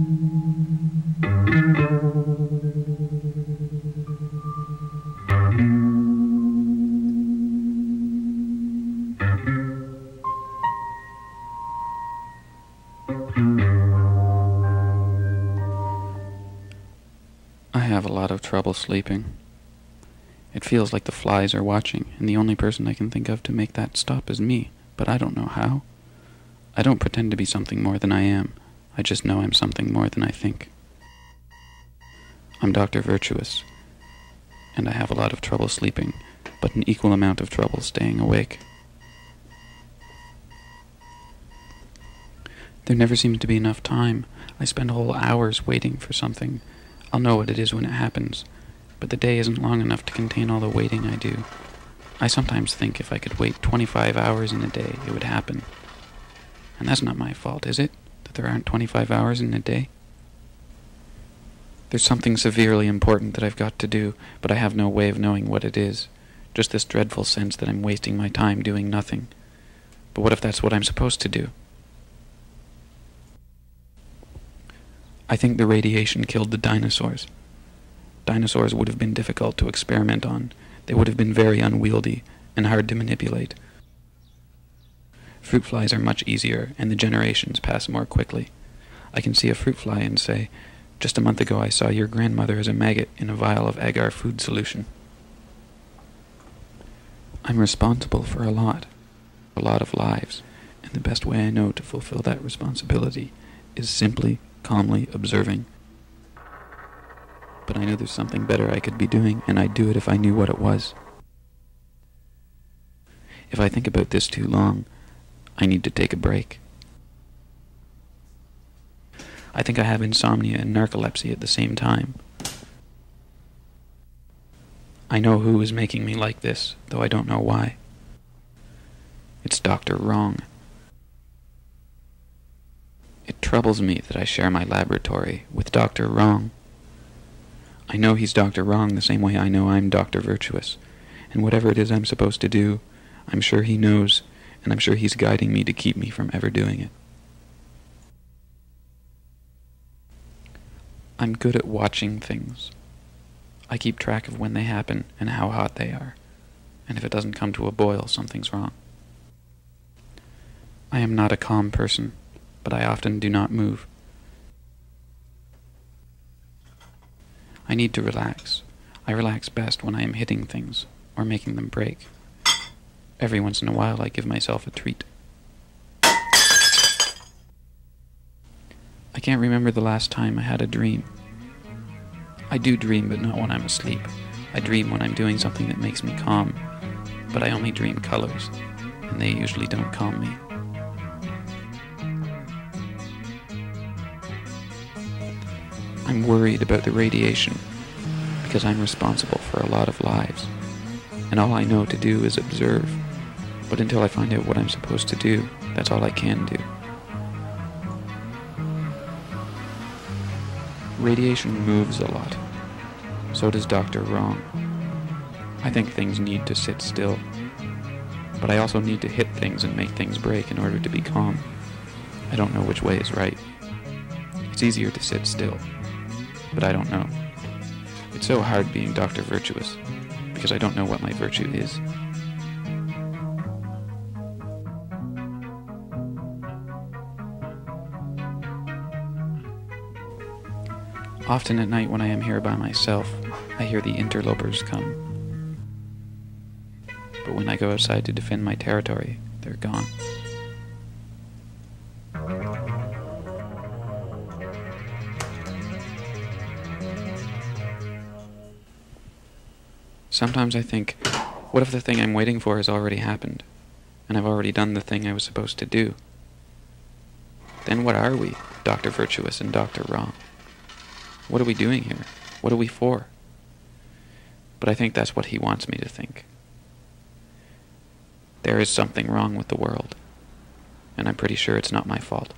I have a lot of trouble sleeping. It feels like the flies are watching, and the only person I can think of to make that stop is me, but I don't know how. I don't pretend to be something more than I am. I just know I'm something more than I think. I'm Dr. Virtuous, and I have a lot of trouble sleeping, but an equal amount of trouble staying awake. There never seems to be enough time. I spend whole hours waiting for something. I'll know what it is when it happens, but the day isn't long enough to contain all the waiting I do. I sometimes think if I could wait 25 hours in a day, it would happen. And that's not my fault, is it? That there aren't 25 hours in a day? There's something severely important that I've got to do, but I have no way of knowing what it is. Just this dreadful sense that I'm wasting my time doing nothing. But what if that's what I'm supposed to do? I think the radiation killed the dinosaurs. Dinosaurs would have been difficult to experiment on. They would have been very unwieldy and hard to manipulate. Fruit flies are much easier, and the generations pass more quickly. I can see a fruit fly and say, "Just a month ago I saw your grandmother as a maggot in a vial of agar food solution." I'm responsible for a lot of lives, and the best way I know to fulfill that responsibility is simply calmly observing. But I know there's something better I could be doing, and I'd do it if I knew what it was. If I think about this too long, I need to take a break. I think I have insomnia and narcolepsy at the same time. I know who is making me like this, though I don't know why. It's Dr. Wrong. It troubles me that I share my laboratory with Dr. Wrong. I know he's Dr. Wrong the same way I know I'm Dr. Virtuous, and whatever it is I'm supposed to do, I'm sure he knows, and I'm sure he's guiding me to keep me from ever doing it. I'm good at watching things. I keep track of when they happen and how hot they are, and if it doesn't come to a boil, something's wrong. I am not a calm person, but I often do not move. I need to relax. I relax best when I am hitting things, or making them break. Every once in a while I give myself a treat. I can't remember the last time I had a dream. I do dream, but not when I'm asleep. I dream when I'm doing something that makes me calm, but I only dream colors, and they usually don't calm me. I'm worried about the radiation, because I'm responsible for a lot of lives, and all I know to do is observe. But until I find out what I'm supposed to do, that's all I can do. Radiation moves a lot. So does Dr. Wrong. I think things need to sit still, but I also need to hit things and make things break in order to be calm. I don't know which way is right. It's easier to sit still, but I don't know. It's so hard being Dr. Virtuous, because I don't know what my virtue is. Often at night when I am here by myself, I hear the interlopers come. But when I go outside to defend my territory, they're gone. Sometimes I think, what if the thing I'm waiting for has already happened, and I've already done the thing I was supposed to do? Then what are we, Dr. Virtuous and Dr. Wrong? What are we doing here? What are we for? But I think that's what he wants me to think. There is something wrong with the world, and I'm pretty sure it's not my fault.